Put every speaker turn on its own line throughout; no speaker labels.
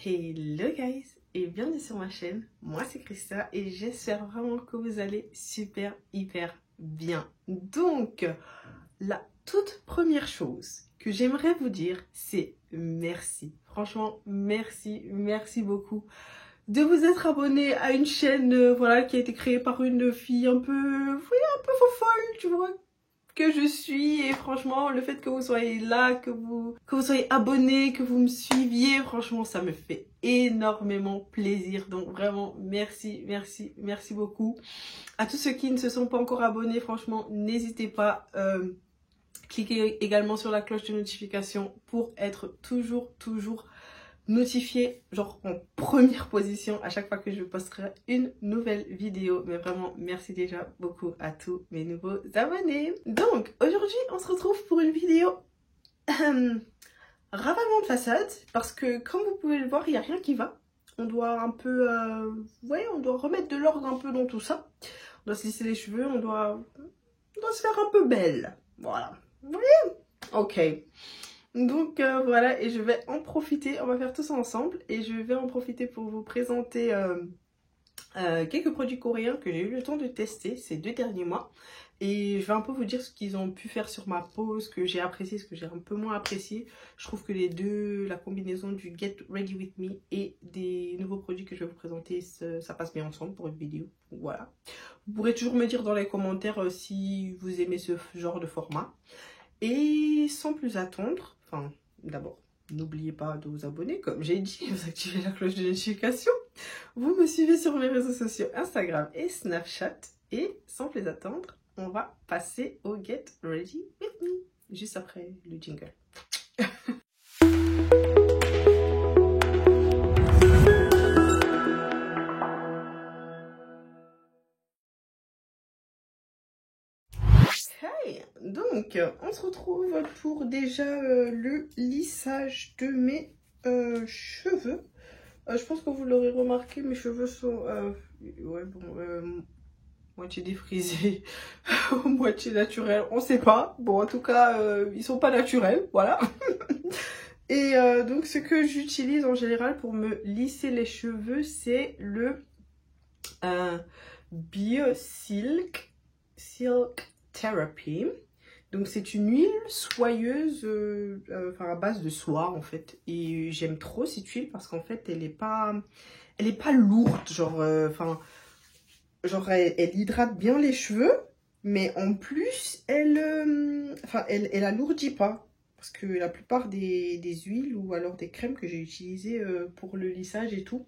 Hello guys et bienvenue sur ma chaîne, moi c'est Christa et j'espère vraiment que vous allez hyper bien. Donc la toute première chose que j'aimerais vous dire c'est merci. Franchement merci beaucoup de vous être abonné à une chaîne voilà, qui a été créée par une fille un peu folle, tu vois, que je suis. Et franchement le fait que vous soyez là, que vous soyez abonnés, que vous me suiviez, franchement ça me fait énormément plaisir. Donc vraiment merci beaucoup. À tous ceux qui ne se sont pas encore abonnés, franchement n'hésitez pas, cliquez également sur la cloche de notification pour être toujours notifié, genre en première position à chaque fois que je posterai une nouvelle vidéo. Mais vraiment merci déjà beaucoup à tous mes nouveaux abonnés. Donc aujourd'hui on se retrouve pour une vidéo ravalement de façade, parce que comme vous pouvez le voir il n'y a rien qui va. On doit un peu on doit remettre de l'ordre un peu dans tout ça. On doit se lisser les cheveux, on doit se faire un peu belle, voilà, vous voyez. Ok, donc voilà, et je vais en profiter, on va faire tout ça ensemble et je vais en profiter pour vous présenter quelques produits coréens que j'ai eu le temps de tester ces 2 derniers mois. Et je vais un peu vous dire ce qu'ils ont pu faire sur ma peau, ce que j'ai apprécié, ce que j'ai un peu moins apprécié. Je trouve que les deux, la combinaison du Get Ready With Me et des nouveaux produits que je vais vous présenter, ça passe bien ensemble pour une vidéo. Voilà. Vous pourrez toujours me dire dans les commentaires si vous aimez ce genre de format. Et sans plus attendre, enfin d'abord, n'oubliez pas de vous abonner, comme j'ai dit, vous activez la cloche de notification. Vous me suivez sur mes réseaux sociaux Instagram et Snapchat. Et sans plus attendre, on va passer au Get Ready With Me, juste après le jingle. Hey, donc on se retrouve pour déjà le lissage de mes cheveux. Je pense que vous l'aurez remarqué, mes cheveux sont moitié défrisés, moitié naturels, on sait pas. Bon, en tout cas, ils sont pas naturels, voilà. Et donc, ce que j'utilise en général pour me lisser les cheveux, c'est le BioSilk Therapy. Donc, c'est une huile soyeuse, à base de soie, en fait. Et j'aime trop cette huile parce qu'en fait, elle est pas lourde, genre, elle hydrate bien les cheveux, mais en plus, elle alourdit pas. Parce que la plupart des huiles ou alors des crèmes que j'ai utilisées pour le lissage et tout,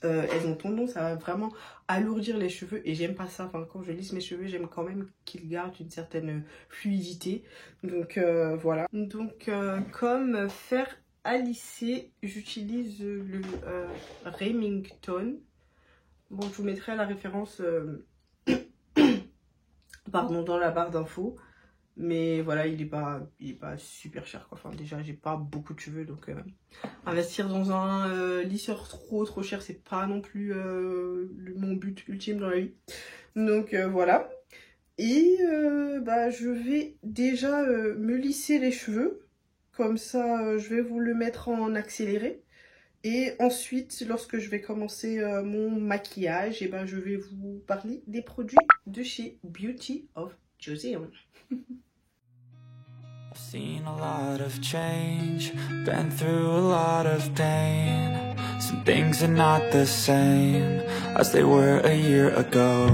elles ont tendance à vraiment alourdir les cheveux et j'aime pas ça. Enfin, quand je lisse mes cheveux, j'aime quand même qu'ils gardent une certaine fluidité. Donc voilà. Donc comme fer à lisser, j'utilise le Remington. Bon, je vous mettrai la référence pardon, dans la barre d'infos. Mais voilà, il est pas super cher, quoi. Enfin, déjà, j'ai pas beaucoup de cheveux, donc investir dans un lisseur trop cher, c'est pas non plus mon but ultime dans la vie. Donc voilà. Et je vais déjà me lisser les cheveux. Comme ça, je vais vous le mettre en accéléré. Et ensuite, lorsque je vais commencer mon maquillage, et je vais vous parler des produits de chez Beauty of Joseon.
I've seen a lot of change, been through a lot of pain. Some things are not the same as they were a year ago.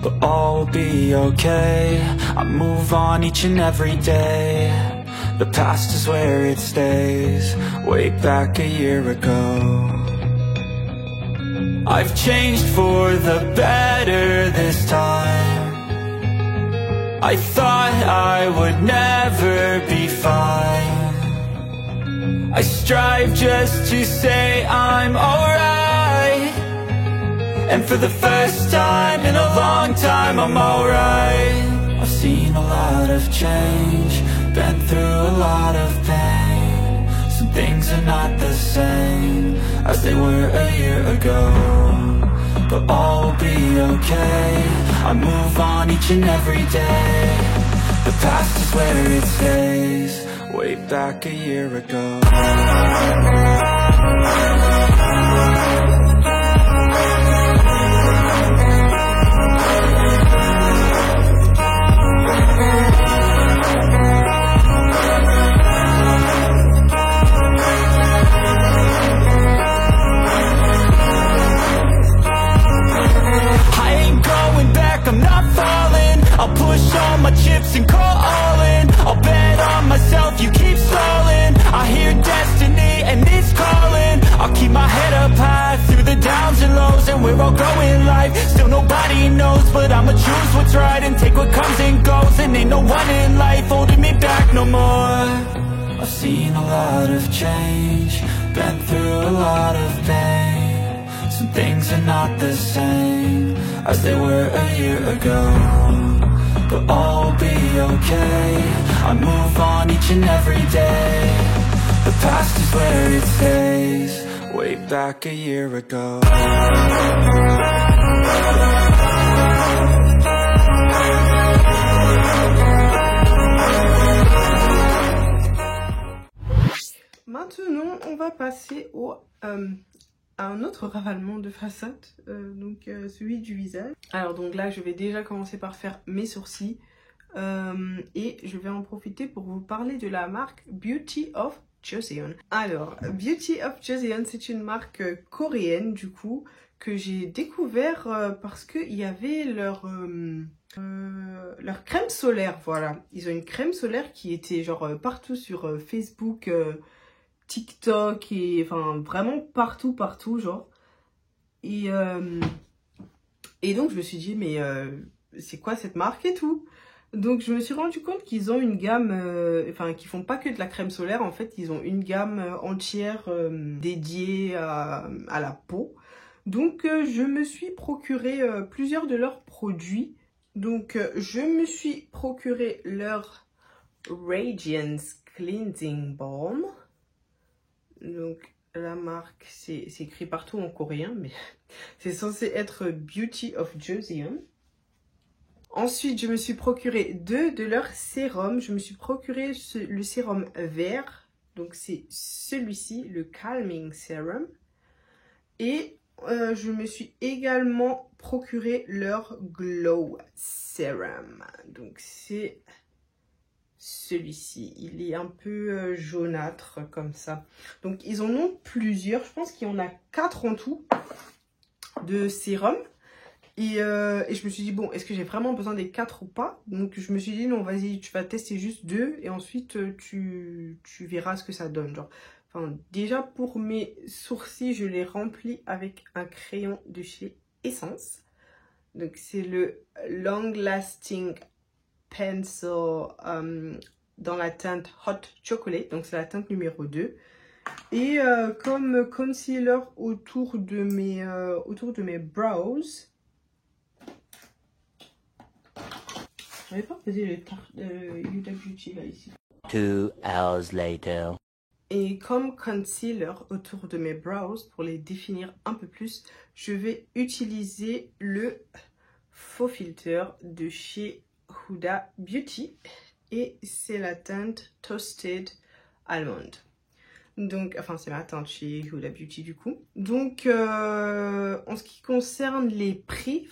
But all will be okay, I move on each and every day. The past is where it stays, way back a year ago. I've changed for the better this time. I thought I would never be fine. I strive just to say I'm alright. And for the first time in a long time I'm alright. I've seen a lot of change, been through a lot of pain. Some things are not the same as they were a year ago. But all will be okay, I move on each and every day. The past is where it stays, way back a year ago. but I'ma choose what's right and take what comes and goes. And ain't no one in life holding me back no more. I've seen a lot of change, been through a lot of pain. Some things are not the same as they were a year ago, but all will be okay. I move on each and every day. The past is where it stays, way back a year ago.
Maintenant, on va passer à un autre ravalement de façade, celui du visage. Alors donc là, je vais déjà commencer par faire mes sourcils et je vais en profiter pour vous parler de la marque Beauty of Joseon. Alors, Beauty of Joseon, c'est une marque coréenne du coup que j'ai découvert parce qu'il y avait leur crème solaire, voilà. Ils ont une crème solaire qui était genre partout sur Facebook, TikTok et enfin vraiment partout genre. Et donc je me suis dit mais c'est quoi cette marque et tout. Donc je me suis rendu compte qu'ils ont une gamme, qu'ils font pas que de la crème solaire, en fait ils ont une gamme entière dédiée à la peau. Donc je me suis procuré plusieurs de leurs produits. Donc je me suis procuré leur Radiance Cleansing Balm. Donc la marque, c'est écrit partout en coréen, mais c'est censé être Beauty of Joseon. Ensuite, je me suis procuré deux de leurs sérums. Je me suis procuré le sérum vert. Donc c'est celui-ci, le Calming Serum. Et je me suis également procuré leur Glow Serum. Donc c'est celui-ci. Il est un peu jaunâtre comme ça. Donc ils en ont plusieurs. Je pense qu'il y en a 4 en tout de sérums. Et je me suis dit, bon, est-ce que j'ai vraiment besoin des 4 ou pas? Donc je me suis dit, non, vas-y, tu vas tester juste 2 et ensuite tu verras ce que ça donne. Genre, enfin, déjà pour mes sourcils, je les remplis avec un crayon de chez Essence. Donc c'est le Long Lasting Pencil dans la teinte Hot Chocolate. Donc c'est la teinte numéro 2. Et comme concealer autour de mes brows. Je n'avais pas posé le tarte Huda Beauty là ici.
2 hours later.
Et comme concealer autour de mes brows, pour les définir un peu plus, je vais utiliser le faux filter de chez Huda Beauty. Et c'est la teinte Toasted Almond. Donc, enfin c'est la teinte chez Huda Beauty du coup. Donc en ce qui concerne les prix,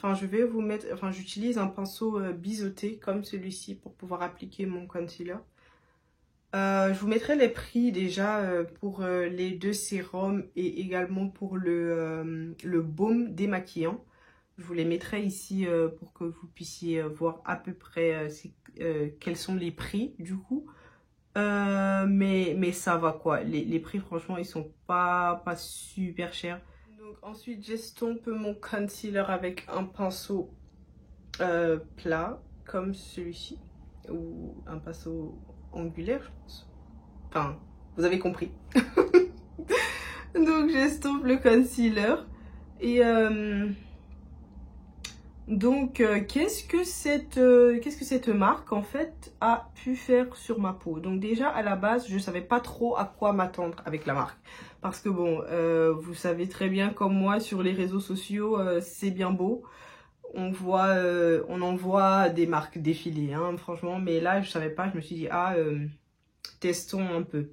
j'utilise un pinceau biseauté comme celui-ci pour pouvoir appliquer mon concealer. Je vous mettrai les prix déjà pour les 2 sérums et également pour le baume démaquillant. Je vous les mettrai ici pour que vous puissiez voir à peu près quels sont les prix du coup. Mais ça va quoi, les prix franchement ils sont pas super chers. Donc ensuite j'estompe mon concealer avec un pinceau plat comme celui-ci, ou un pinceau angulaire je pense, enfin vous avez compris. Donc j'estompe le concealer et donc qu'est-ce que cette marque en fait a pu faire sur ma peau? Donc déjà à la base je savais pas trop à quoi m'attendre avec la marque, parce que bon vous savez très bien comme moi sur les réseaux sociaux c'est bien beau, on en voit des marques défiler hein, franchement, mais là je savais pas, je me suis dit testons un peu.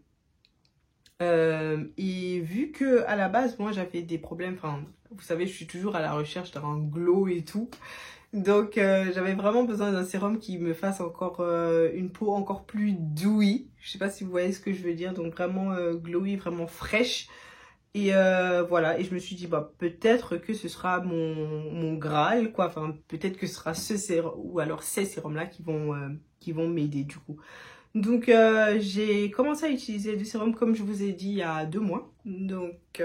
Et vu que à la base moi j'avais des problèmes, enfin vous savez je suis toujours à la recherche d'un glow et tout, donc j'avais vraiment besoin d'un sérum qui me fasse encore une peau encore plus dewy, je sais pas si vous voyez ce que je veux dire, donc vraiment glowy, vraiment fraîche. Et voilà, et je me suis dit bah peut-être que ce sera mon Graal quoi, enfin peut-être que ce sera ce sérum ou alors ces sérums là qui vont m'aider du coup. Donc j'ai commencé à utiliser du sérum comme je vous ai dit il y a 2 mois. Donc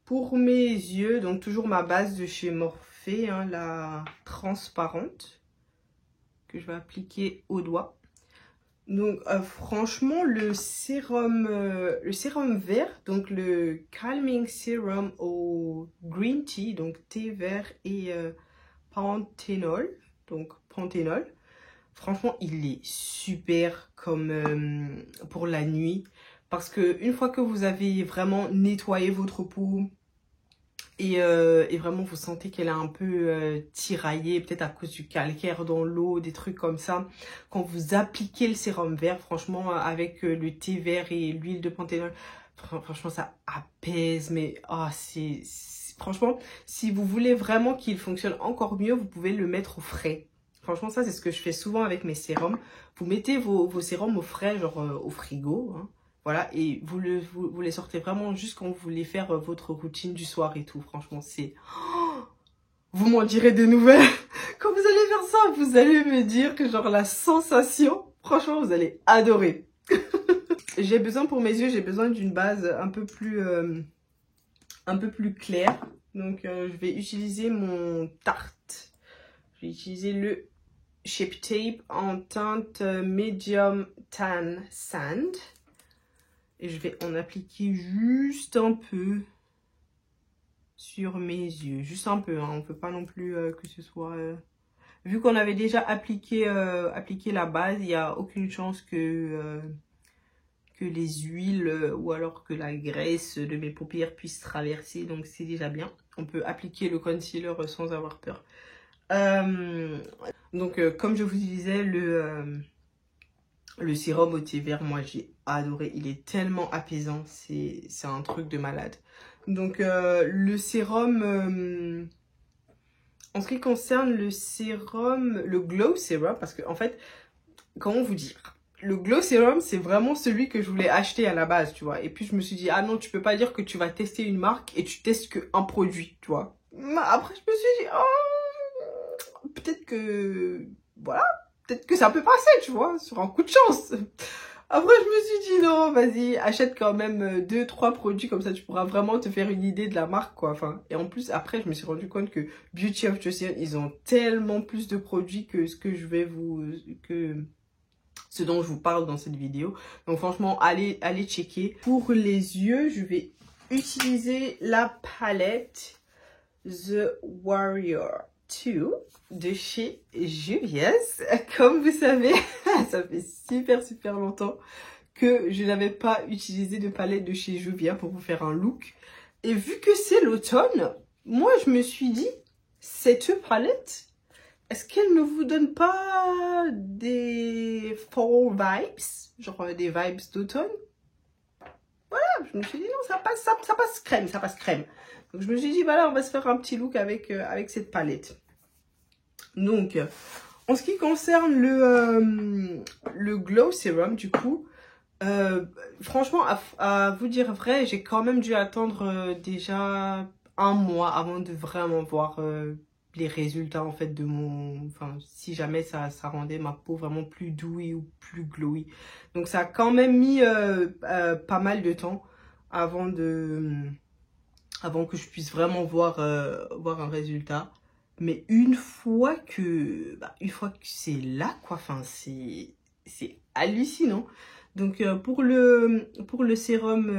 pour mes yeux, donc toujours ma base de chez Morphe fait, hein, la transparente, que je vais appliquer au doigt. Donc franchement, le sérum vert, donc le Calming Serum au Green Tea, donc thé vert et panthénol, donc panthénol. Franchement, il est super comme pour la nuit. Parce que une fois que vous avez vraiment nettoyé votre peau et vraiment vous sentez qu'elle est un peu tiraillée, peut-être à cause du calcaire dans l'eau, des trucs comme ça. Quand vous appliquez le sérum vert, franchement, avec le thé vert et l'huile de panthénol, franchement, ça apaise. Mais franchement, si vous voulez vraiment qu'il fonctionne encore mieux, vous pouvez le mettre au frais. Franchement, ça, c'est ce que je fais souvent avec mes sérums. Vous mettez vos sérums au frais, genre au frigo, hein. Voilà, et vous les sortez vraiment juste quand vous voulez faire votre routine du soir et tout. Franchement, c'est... Oh, vous m'en direz des nouvelles. Quand vous allez faire ça, vous allez me dire que genre la sensation, franchement, vous allez adorer. J'ai besoin pour mes yeux, j'ai besoin d'une base un peu plus claire. Donc, je vais utiliser mon Tarte. Je vais utiliser le Shape Tape en teinte Medium Tan Sand. Et je vais en appliquer juste un peu sur mes yeux. Juste un peu, hein. On ne peut pas non plus que ce soit... Vu qu'on avait déjà appliqué la base, il n'y a aucune chance que les huiles ou alors que la graisse de mes paupières puisse traverser. Donc c'est déjà bien. On peut appliquer le concealer sans avoir peur. Donc comme je vous disais, le sérum au thé vert, moi j'ai adoré. Il est tellement apaisant. C'est un truc de malade. Donc le sérum... en ce qui concerne le sérum, le Glow Serum, parce que en fait, comment vous dire, le Glow Serum, c'est vraiment celui que je voulais acheter à la base, tu vois. Et puis je me suis dit, ah non, tu peux pas dire que tu vas tester une marque et tu testes qu'un produit, tu vois. Après, je me suis dit, oh, peut-être que, voilà, peut-être que ça peut passer, tu vois, sur un coup de chance. Après, je me suis dit, non, vas-y, achète quand même 2-3 produits, comme ça tu pourras vraiment te faire une idée de la marque, quoi. Enfin, et en plus, après, je me suis rendu compte que Beauty of Joseon, ils ont tellement plus de produits que ce que je vais ce dont je vous parle dans cette vidéo. Donc franchement, allez checker. Pour les yeux, je vais utiliser la palette The Warrior 2 de chez Juvia's. Comme vous savez, ça fait super longtemps que je n'avais pas utilisé de palette de chez Juvia pour vous faire un look. Et vu que c'est l'automne, moi je me suis dit, cette palette, est-ce qu'elle ne vous donne pas des fall vibes? Genre des vibes d'automne? Voilà, je me suis dit non, ça passe crème. Donc je me suis dit, voilà, on va se faire un petit look avec cette palette. Donc, en ce qui concerne le Glow Serum, du coup, franchement, à vous dire vrai, j'ai quand même dû attendre déjà un mois avant de vraiment voir les résultats en fait de enfin si jamais ça rendait ma peau vraiment plus douée ou plus glowy. Donc ça a quand même mis pas mal de temps avant que je puisse vraiment voir un résultat. Mais une fois que c'est là, quoi, enfin c'est hallucinant. Donc pour le sérum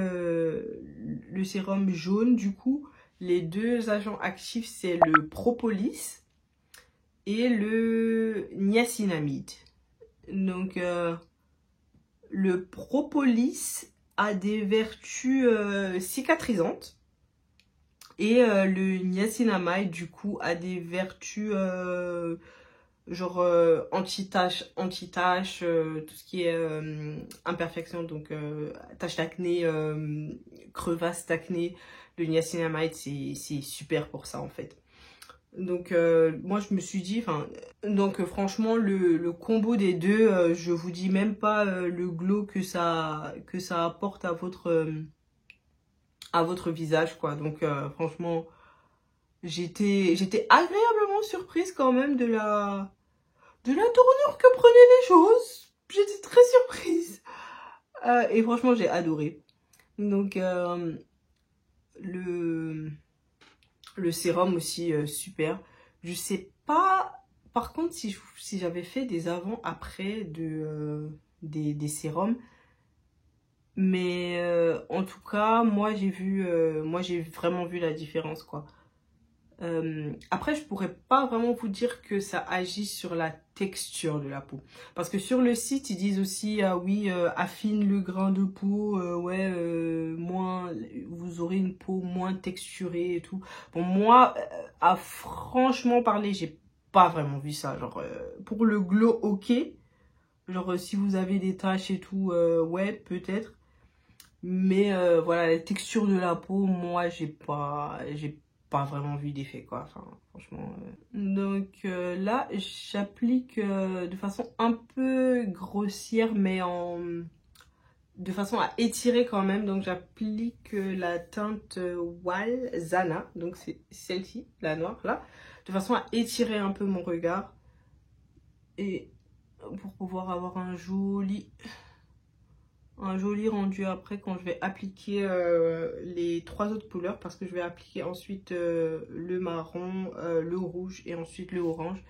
jaune, du coup, les deux agents actifs, c'est le propolis et le niacinamide. Donc le propolis a des vertus cicatrisantes. Et le niacinamide, du coup, a des vertus genre anti-tache, tout ce qui est imperfection, donc taches d'acné, crevasses d'acné. Le niacinamide, c'est super pour ça, en fait. Donc, moi, je me suis dit, donc franchement, le combo des deux, je vous dis même pas le glow que ça apporte à votre visage, quoi. Donc franchement, j'étais agréablement surprise quand même de la tournure que prenaient les choses. J'étais très surprise et franchement j'ai adoré. Donc le sérum aussi super. Je sais pas, par contre, si j'avais fait des avant-après des sérums. Mais en tout cas, moi j'ai vraiment vu la différence, quoi. Après, je pourrais pas vraiment vous dire que ça agit sur la texture de la peau. Parce que sur le site, ils disent aussi, ah oui, affine le grain de peau, ouais, moins, vous aurez une peau moins texturée et tout. Bon, moi, à franchement parler, j'ai pas vraiment vu ça. Genre, pour le glow, ok. Genre, si vous avez des taches et tout, ouais, peut-être. Mais voilà, la texture de la peau, moi, j'ai pas vraiment vu d'effet, quoi. Enfin, franchement. Donc là, j'applique de façon un peu grossière, mais de façon à étirer quand même. Donc j'applique la teinte Walzana, donc c'est celle-ci, la noire, là. De façon à étirer un peu mon regard. Et pour pouvoir avoir un joli rendu après quand je vais appliquer les 3 autres couleurs, parce que je vais appliquer ensuite le marron, le rouge et ensuite le orange.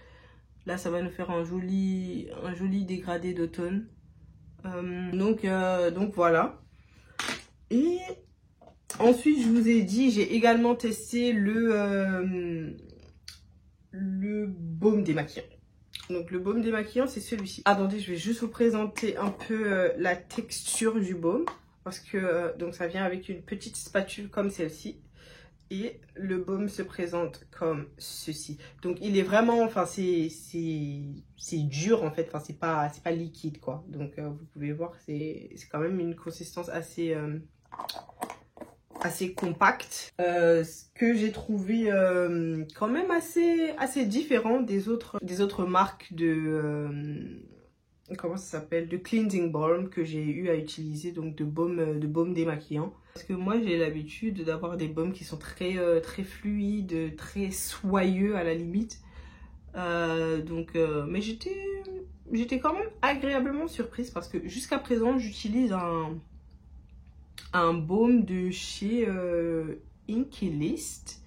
Là, ça va nous faire un joli dégradé d'automne. Donc voilà. Et ensuite, je vous ai dit, j'ai également testé le baume démaquillant. Donc le baume démaquillant, c'est celui-ci. Attendez, je vais juste vous présenter un peu la texture du baume. Parce que donc ça vient avec une petite spatule comme celle-ci. Et le baume se présente comme ceci. Donc il est vraiment, enfin c'est dur en fait. Enfin c'est pas liquide, quoi. Donc vous pouvez voir, c'est quand même une consistance assez compact, que j'ai trouvé quand même assez différent des autres marques de comment ça s'appelle, de cleansing balm que j'ai eu à utiliser, donc de baume démaquillant. Parce que moi j'ai l'habitude d'avoir des baumes qui sont très fluides, très soyeux à la limite. Mais j'étais quand même agréablement surprise, parce que jusqu'à présent j'utilise un baume de chez Inkey List.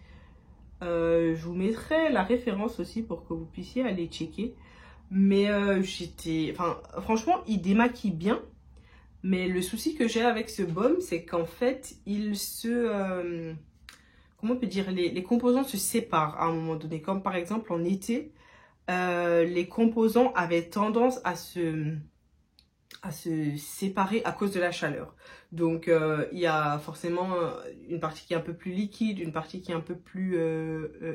Je vous mettrai la référence aussi pour que vous puissiez aller checker. Mais franchement, il démaquille bien. Mais le souci que j'ai avec ce baume, c'est qu'en fait, comment on peut dire, les composants se séparent à un moment donné. Comme par exemple en été, les composants avaient tendance à se séparer à cause de la chaleur. Donc il y a forcément une partie qui est un peu plus liquide, une partie qui est un peu plus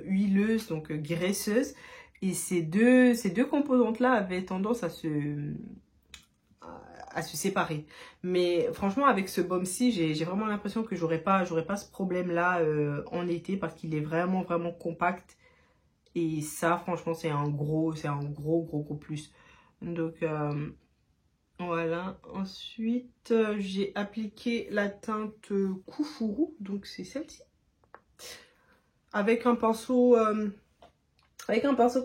huileuse, donc graisseuse. Et ces deux composantes-là avaient tendance à se séparer. Mais franchement, avec ce baume-ci, j'ai vraiment l'impression que j'aurais pas ce problème-là en été, parce qu'il est vraiment compact. Et ça, franchement, c'est un gros plus. Donc voilà. Ensuite, j'ai appliqué la teinte Kufuru, donc c'est celle-ci, avec un pinceau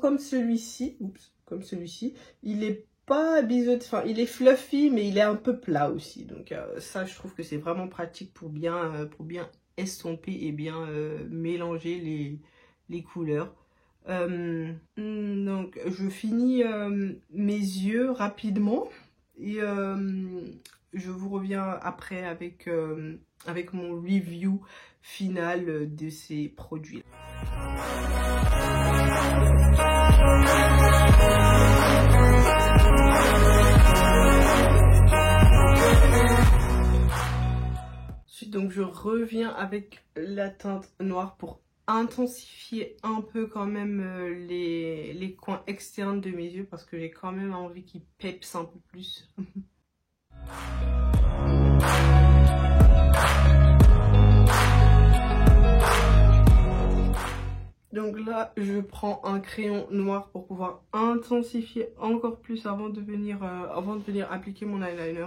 comme celui-ci. Oups, comme celui-ci. Il est pas biseauté, enfin il est fluffy, mais il est un peu plat aussi. Donc ça, je trouve que c'est vraiment pratique pour bien estomper et bien mélanger les couleurs. Donc je finis mes yeux rapidement. Et je vous reviens après avec mon review final de ces produits. Ensuite, donc je reviens avec la teinte noire pour intensifier un peu quand même les coins externes de mes yeux, parce que j'ai quand même envie qu'ils pepsent un peu plus. Donc là, je prends un crayon noir pour pouvoir intensifier encore plus avant de venir appliquer mon eyeliner.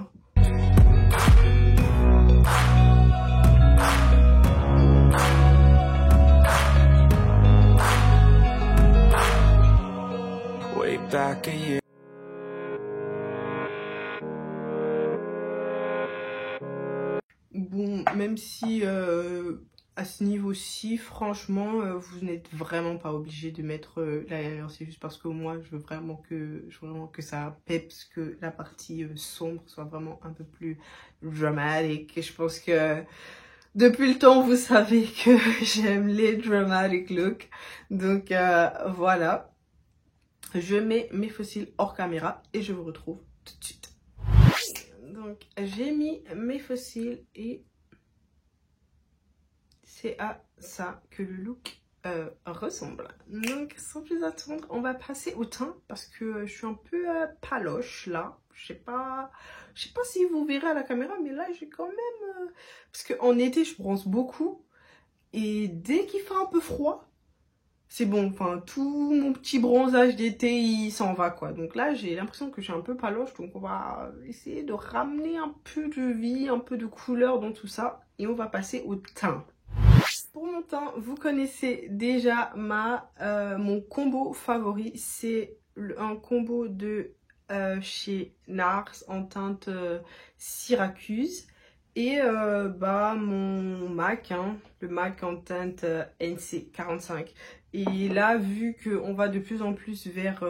Way back a year.
Bon, même si à ce niveau-ci, franchement, vous n'êtes vraiment pas obligé de mettre l'eyeliner. C'est juste parce que moi, je veux vraiment que ça peps, que la partie sombre soit vraiment un peu plus dramatique. Et je pense que depuis le temps, vous savez que j'aime les dramatic looks. Donc voilà. Je mets mes faux cils hors caméra et je vous retrouve tout de suite. Donc j'ai mis mes faux cils et c'est à ça que le look ressemble. Donc sans plus attendre, on va passer au teint parce que je suis un peu paloche là. Je sais pas si vous verrez à la caméra, mais là j'ai quand même parce qu'en été je bronze beaucoup et dès qu'il fait un peu froid, c'est bon, enfin tout mon petit bronzage d'été il s'en va quoi. Donc là j'ai l'impression que je suis un peu paloche, donc on va essayer de ramener un peu de vie, un peu de couleur dans tout ça et on va passer au teint. Pour mon teint, vous connaissez déjà mon combo favori, c'est un combo de chez NARS en teinte Syracuse et mon MAC, le MAC en teinte NC45. Et là, vu qu'on va de plus en plus vers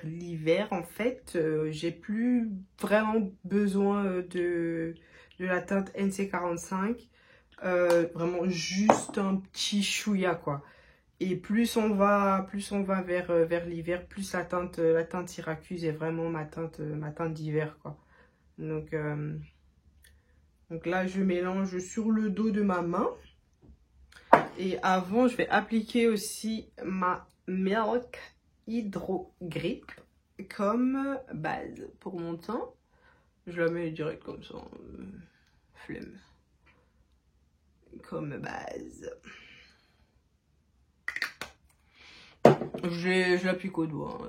l'hiver, en fait, j'ai plus vraiment besoin de la teinte NC45. Vraiment juste un petit chouïa quoi. Et plus on va vers l'hiver, plus la teinte Syracuse est vraiment ma teinte d'hiver quoi. Donc là je mélange sur le dos de ma main. Et avant je vais appliquer aussi ma Milk Hydro Grip comme base pour mon teint. Je la mets direct comme ça, flemme. Comme base. Je l'applique au doigt,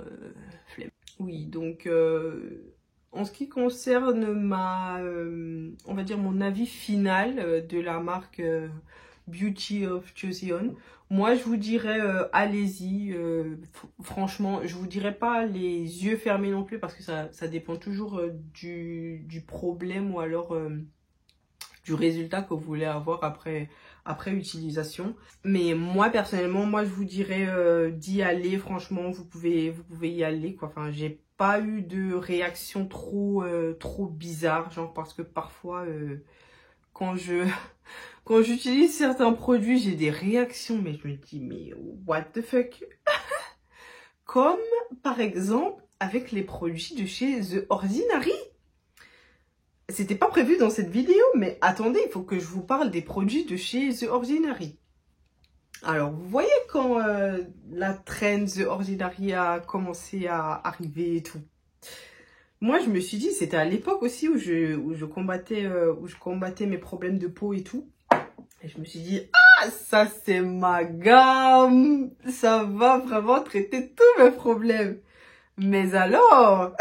flemme. Oui, donc en ce qui concerne on va dire mon avis final de la marque Beauty of Joseon, moi je vous dirais allez-y, franchement je vous dirais pas les yeux fermés non plus parce que ça dépend toujours du problème ou alors du résultat que vous voulez avoir après utilisation. Mais moi personnellement, moi je vous dirais d'y aller, franchement vous pouvez y aller quoi. Enfin j'ai pas eu de réaction trop bizarre, genre parce que parfois quand j'utilise certains produits j'ai des réactions mais je me dis mais what the fuck. Comme par exemple avec les produits de chez The Ordinary. C'était pas prévu dans cette vidéo, mais attendez, il faut que je vous parle des produits de chez The Ordinary. Alors, vous voyez quand la trend The Ordinary a commencé à arriver et tout. Moi, je me suis dit, c'était à l'époque aussi où je combattais mes problèmes de peau et tout. Et je me suis dit, ah, ça c'est ma gamme. Ça va vraiment traiter tous mes problèmes. Mais alors...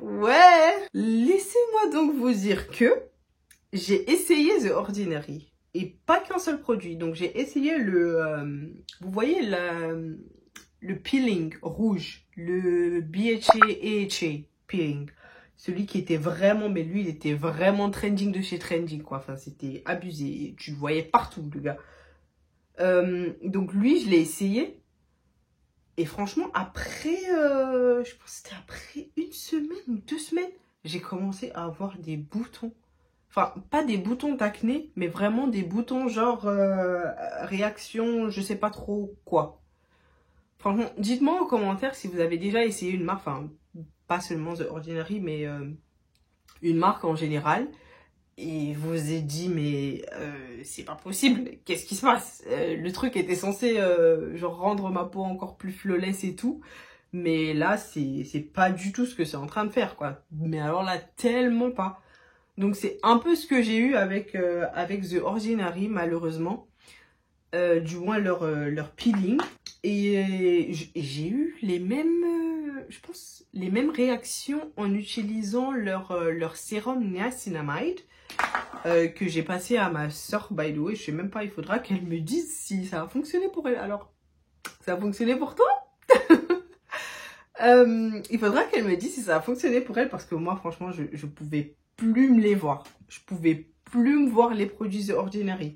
Ouais, laissez-moi donc vous dire que j'ai essayé The Ordinary et pas qu'un seul produit. Donc j'ai essayé vous voyez le peeling rouge, le BHA AHA peeling, celui qui était vraiment, mais lui il était vraiment trending de chez trending quoi. Enfin c'était abusé, tu le voyais partout le gars. Donc lui je l'ai essayé. Et franchement, après, je pense que c'était après 1 semaine ou 2 semaines, j'ai commencé à avoir des boutons. Enfin, pas des boutons d'acné, mais vraiment des boutons genre réaction, je sais pas trop quoi. Franchement, dites-moi en commentaire si vous avez déjà essayé une marque, enfin, pas seulement The Ordinary, mais une marque en général. Et vous vous êtes dit, mais c'est pas possible, qu'est-ce qui se passe? Le truc était censé genre rendre ma peau encore plus flawless et tout. Mais là, c'est pas du tout ce que c'est en train de faire, quoi. Mais alors là, tellement pas. Donc c'est un peu ce que j'ai eu avec The Ordinary, malheureusement. Du moins leur peeling. Et j'ai eu les mêmes, je pense, les mêmes réactions en utilisant leur sérum niacinamide. Que j'ai passé à ma soeur, by the way. Je sais même pas, il faudra qu'elle me dise si ça a fonctionné pour elle. Alors, ça a fonctionné pour toi? Il faudra qu'elle me dise si ça a fonctionné pour elle parce que moi, franchement, je pouvais plus me les voir. Je pouvais plus me voir les produits The Ordinary.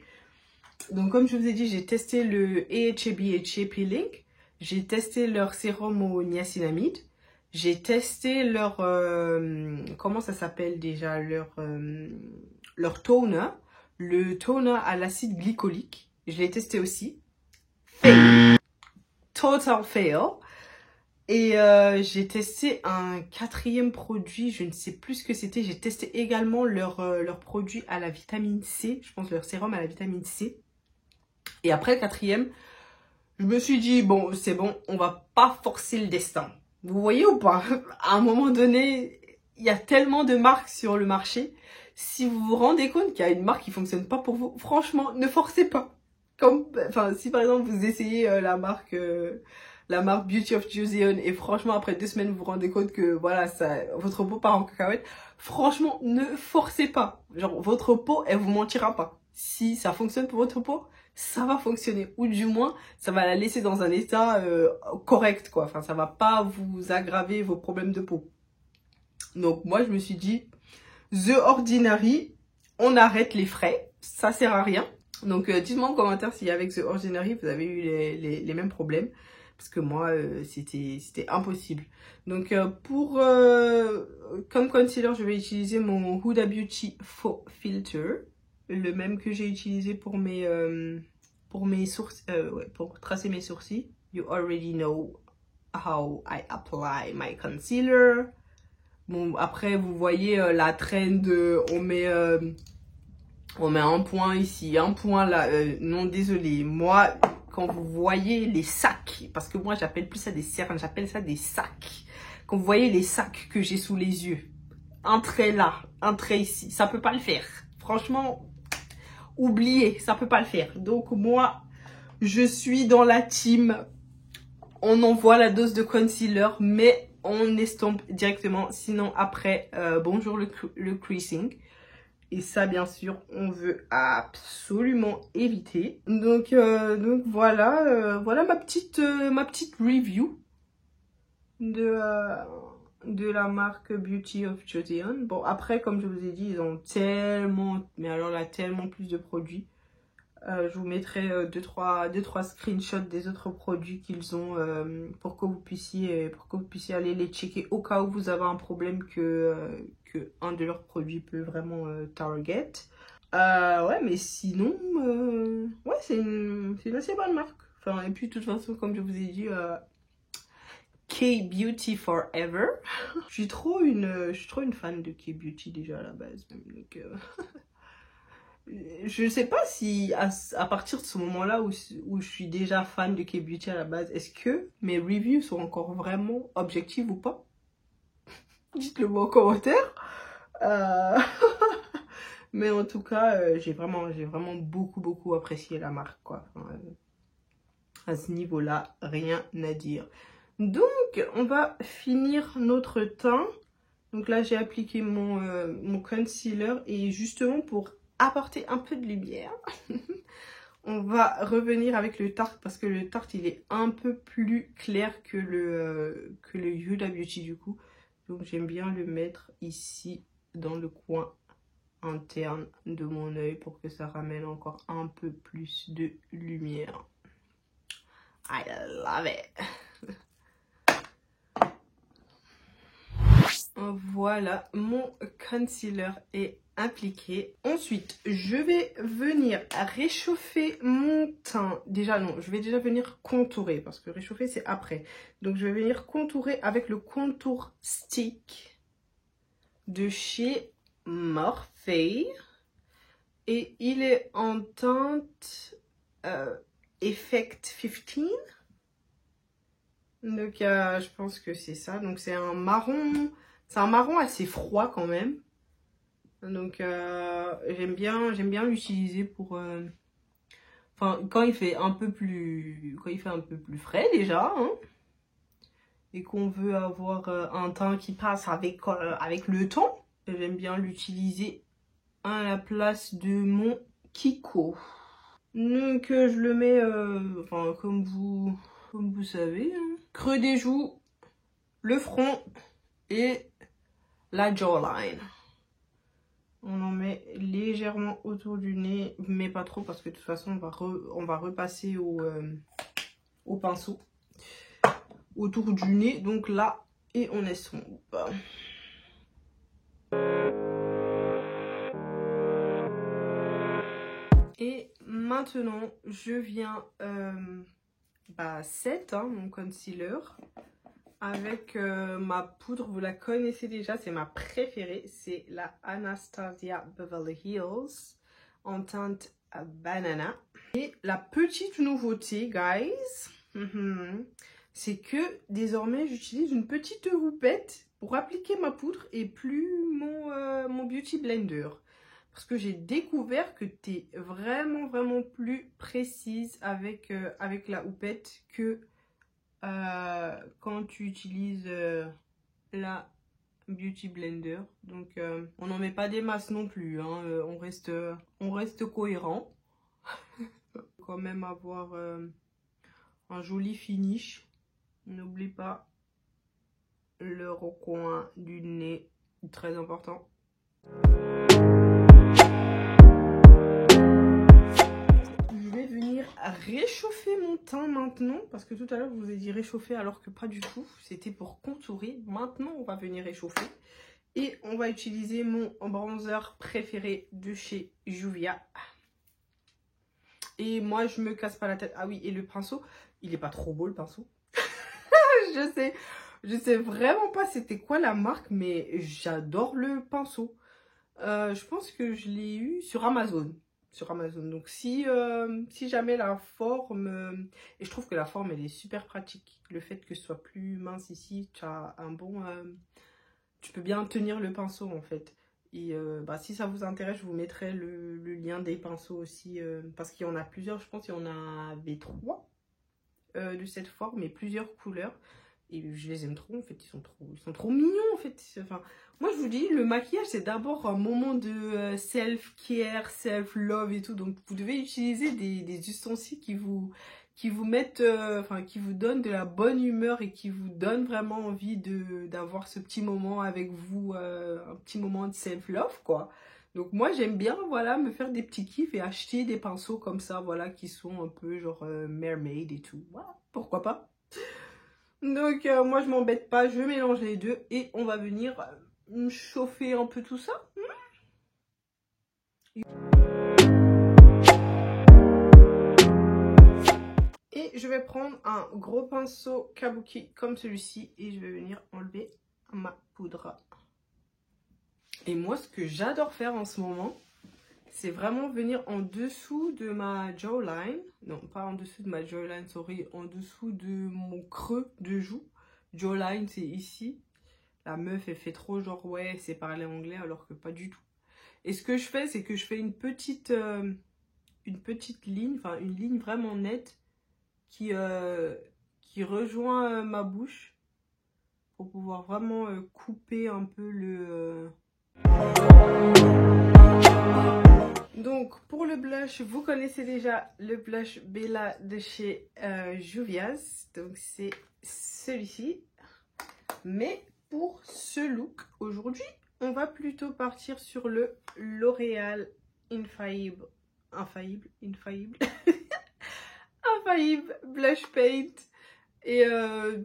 Donc comme je vous ai dit, j'ai testé le AHA BHA Peeling. J'ai testé leur sérum au niacinamide. J'ai testé leur... comment ça s'appelle déjà? Leur toner. Le toner à l'acide glycolique. Je l'ai testé aussi. Fail. Total fail. Et j'ai testé un 4e produit. Je ne sais plus ce que c'était. J'ai testé également leur produit à la vitamine C. Je pense leur sérum à la vitamine C. Et après le 4e, je me suis dit, bon, c'est bon, on va pas forcer le destin. Vous voyez ou pas? À un moment donné, il y a tellement de marques sur le marché. Si vous vous rendez compte qu'il y a une marque qui fonctionne pas pour vous, franchement, ne forcez pas. Enfin, si par exemple vous essayez la marque Beauty of Joseon et franchement après 2 semaines vous vous rendez compte que voilà, votre peau part en cacahuète, franchement, ne forcez pas. Genre, votre peau, elle vous mentira pas. Si ça fonctionne pour votre peau, ça va fonctionner, ou du moins ça va la laisser dans un état correct quoi, enfin ça va pas vous aggraver vos problèmes de peau. Donc moi je me suis dit The Ordinary, on arrête les frais, ça sert à rien. Donc dites-moi en commentaire si avec The Ordinary vous avez eu les mêmes problèmes, parce que moi c'était impossible. Donc comme concealer, je vais utiliser mon Huda Beauty Faux Filter, le même que j'ai utilisé pour mes sourcils, pour tracer mes sourcils. You already know how I apply my concealer. Bon, après vous voyez la trend, on met un point ici, un point là. Non, désolé, moi quand vous voyez les sacs, parce que moi j'appelle plus ça des cernes, j'appelle ça des sacs. Quand vous voyez les sacs que j'ai sous les yeux, un trait là, un trait ici, ça peut pas le faire. Franchement, oubliez, ça peut pas le faire. Donc moi, je suis dans la team, on envoie la dose de concealer, mais on estompe directement. Sinon après, bonjour le creasing. Et ça, bien sûr, on veut absolument éviter. Donc voilà, voilà ma petite review de la marque Beauty of Joseon. Bon, après, comme je vous ai dit, ils ont tellement, mais alors là, tellement plus de produits. Je vous mettrai 2-3 screenshots des autres produits qu'ils ont pour que vous puissiez aller les checker au cas où vous avez un problème que un de leurs produits peut vraiment target. Ouais, mais sinon, ouais, c'est une assez bonne marque. Enfin, et puis de toute façon, comme je vous ai dit, K-Beauty Forever. je suis trop une fan de K-Beauty déjà à la base. Donc, je sais pas si à partir de ce moment-là où je suis déjà fan de K-Beauty à la base, est-ce que mes reviews sont encore vraiment objectives ou pas? Dites-le moi en commentaire. Mais en tout cas, j'ai vraiment beaucoup apprécié la marque quoi. Enfin, à ce niveau-là, rien à dire. Donc, on va finir notre teint. Donc là, j'ai appliqué mon concealer et justement pour apporter un peu de lumière, on va revenir avec le Tarte parce que le Tarte il est un peu plus clair que le Huda Beauty du coup. Donc j'aime bien le mettre ici dans le coin interne de mon œil pour que ça ramène encore un peu plus de lumière. I love it. Voilà, mon concealer est appliqué. Ensuite, je vais venir réchauffer mon teint. Déjà non, je vais déjà venir contourer parce que réchauffer c'est après. Donc je vais venir contourer avec le contour stick de chez Morphe. Et il est en teinte Effect 15. Donc je pense que c'est ça. Donc c'est un marron. C'est un marron assez froid quand même. Donc j'aime bien l'utiliser pour enfin quand il fait un peu plus frais déjà hein, et qu'on veut avoir un teint qui passe avec le temps. J'aime bien l'utiliser à la place de mon Kiko. Donc je le mets enfin comme vous savez hein. Creux des joues, le front et la jawline. On en met légèrement autour du nez, mais pas trop parce que de toute façon on va repasser au pinceau autour du nez. Donc là, et on estompe. Et maintenant, je viens set, hein, mon concealer, avec ma poudre. Vous la connaissez déjà, c'est ma préférée. C'est la Anastasia Beverly Hills en teinte banana. Et la petite nouveauté, guys, c'est que désormais, j'utilise une petite houppette pour appliquer ma poudre et plus mon Beauty Blender. Parce que j'ai découvert que tu es vraiment plus précise avec la houppette que quand tu utilises la Beauty Blender. Donc on n'en met pas des masses non plus, hein. On reste cohérent. Quand même avoir un joli finish. N'oublie pas le recoin du nez, très important. Réchauffer mon teint maintenant, parce que tout à l'heure je vous ai dit réchauffer alors que pas du tout, c'était pour contourer. Maintenant on va venir réchauffer et on va utiliser mon bronzer préféré de chez Juvia. Et moi je me casse pas la tête. Ah oui, et le pinceau, il est pas trop beau le pinceau. je sais vraiment pas c'était quoi la marque, mais j'adore le pinceau. Je pense que je l'ai eu sur Amazon. Donc si jamais la forme, et je trouve que la forme elle est super pratique, le fait que ce soit plus mince ici, tu as un bon, tu peux bien tenir le pinceau en fait. Et si ça vous intéresse, je vous mettrai le lien des pinceaux aussi, parce qu'il y en a plusieurs, je pense qu'il y en avait 3 de cette forme et plusieurs couleurs. Et je les aime trop en fait, ils sont trop mignons en fait. Enfin, moi je vous dis, le maquillage c'est d'abord un moment de self-care, self-love et tout. Donc vous devez utiliser des ustensiles qui vous mettent, qui vous donnent de la bonne humeur et qui vous donnent vraiment envie d'avoir ce petit moment avec vous, un petit moment de self-love quoi. Donc moi j'aime bien voilà me faire des petits kiffs et acheter des pinceaux comme ça voilà qui sont un peu genre mermaid et tout. Voilà, pourquoi pas. Donc moi je m'embête pas, je mélange les deux et on va venir chauffer un peu tout ça. Et je vais prendre un gros pinceau kabuki comme celui-ci et je vais venir enlever ma poudre. Et moi ce que j'adore faire en ce moment, c'est vraiment venir en dessous de ma jawline. Non, pas en dessous de ma jawline, sorry, en dessous de mon creux de joue. Jawline, c'est ici. La meuf, elle fait trop genre, ouais, c'est parler anglais, alors que pas du tout. Et ce que je fais, c'est que je fais une petite ligne, enfin une ligne vraiment nette qui rejoint ma bouche pour pouvoir vraiment couper un peu le... Donc pour le blush, vous connaissez déjà le blush Bella de chez Juvia's. Donc c'est celui-ci. Mais pour ce look, aujourd'hui, on va plutôt partir sur le L'Oréal Infallible Blush Paint. Et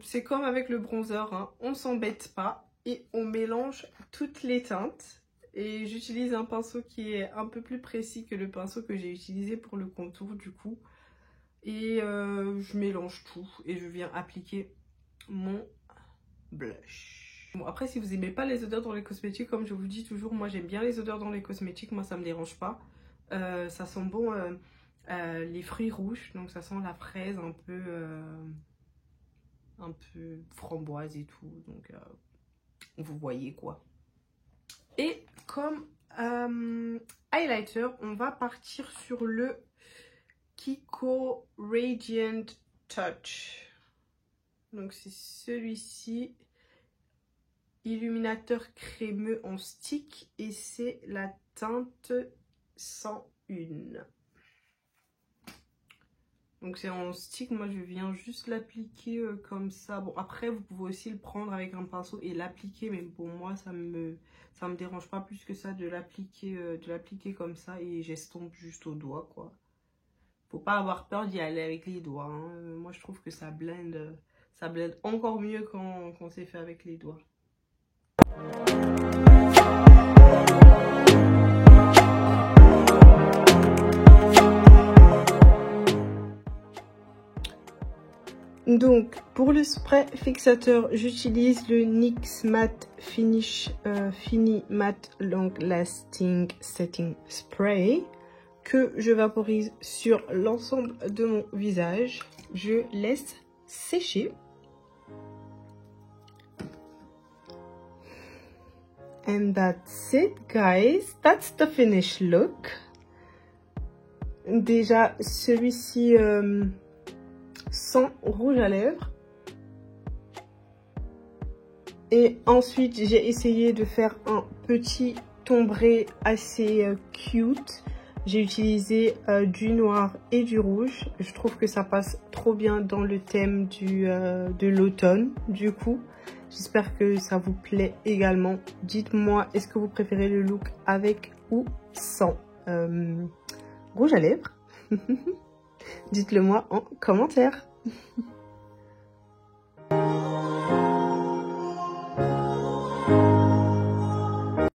c'est comme avec le bronzer, hein, on s'embête pas et on mélange toutes les teintes. Et j'utilise un pinceau qui est un peu plus précis que le pinceau que j'ai utilisé pour le contour du coup. Et je mélange tout et je viens appliquer mon blush. Bon, après si vous n'aimez pas les odeurs dans les cosmétiques, comme je vous dis toujours, moi j'aime bien les odeurs dans les cosmétiques, moi ça me dérange pas. Ça sent bon les fruits rouges, donc ça sent la fraise un peu framboise et tout, donc vous voyez quoi. Et comme highlighter, on va partir sur le Kiko Radiant Touch. Donc c'est celui-ci, illuminateur crémeux en stick, et c'est la teinte 101. Donc c'est en stick, moi je viens juste l'appliquer comme ça. Bon après vous pouvez aussi le prendre avec un pinceau et l'appliquer, mais pour moi ça me dérange pas plus que ça de l'appliquer comme ça et j'estompe juste au doigt quoi. Faut pas avoir peur d'y aller avec les doigts, hein. Moi je trouve que ça blende encore mieux quand c'est fait avec les doigts. Donc pour le spray fixateur, j'utilise le NYX Matte Finish Fini Matte Long Lasting Setting Spray que je vaporise sur l'ensemble de mon visage. Je laisse sécher. And that's it guys, that's the finished look. Déjà celui-ci sans rouge à lèvres. Et ensuite j'ai essayé de faire un petit ombré assez cute. J'ai utilisé du noir et du rouge. Je trouve que ça passe trop bien dans le thème de l'automne. Du coup, j'espère que ça vous plaît également. Dites-moi, est-ce que vous préférez le look avec ou sans rouge à lèvres? Dites-le moi en commentaire.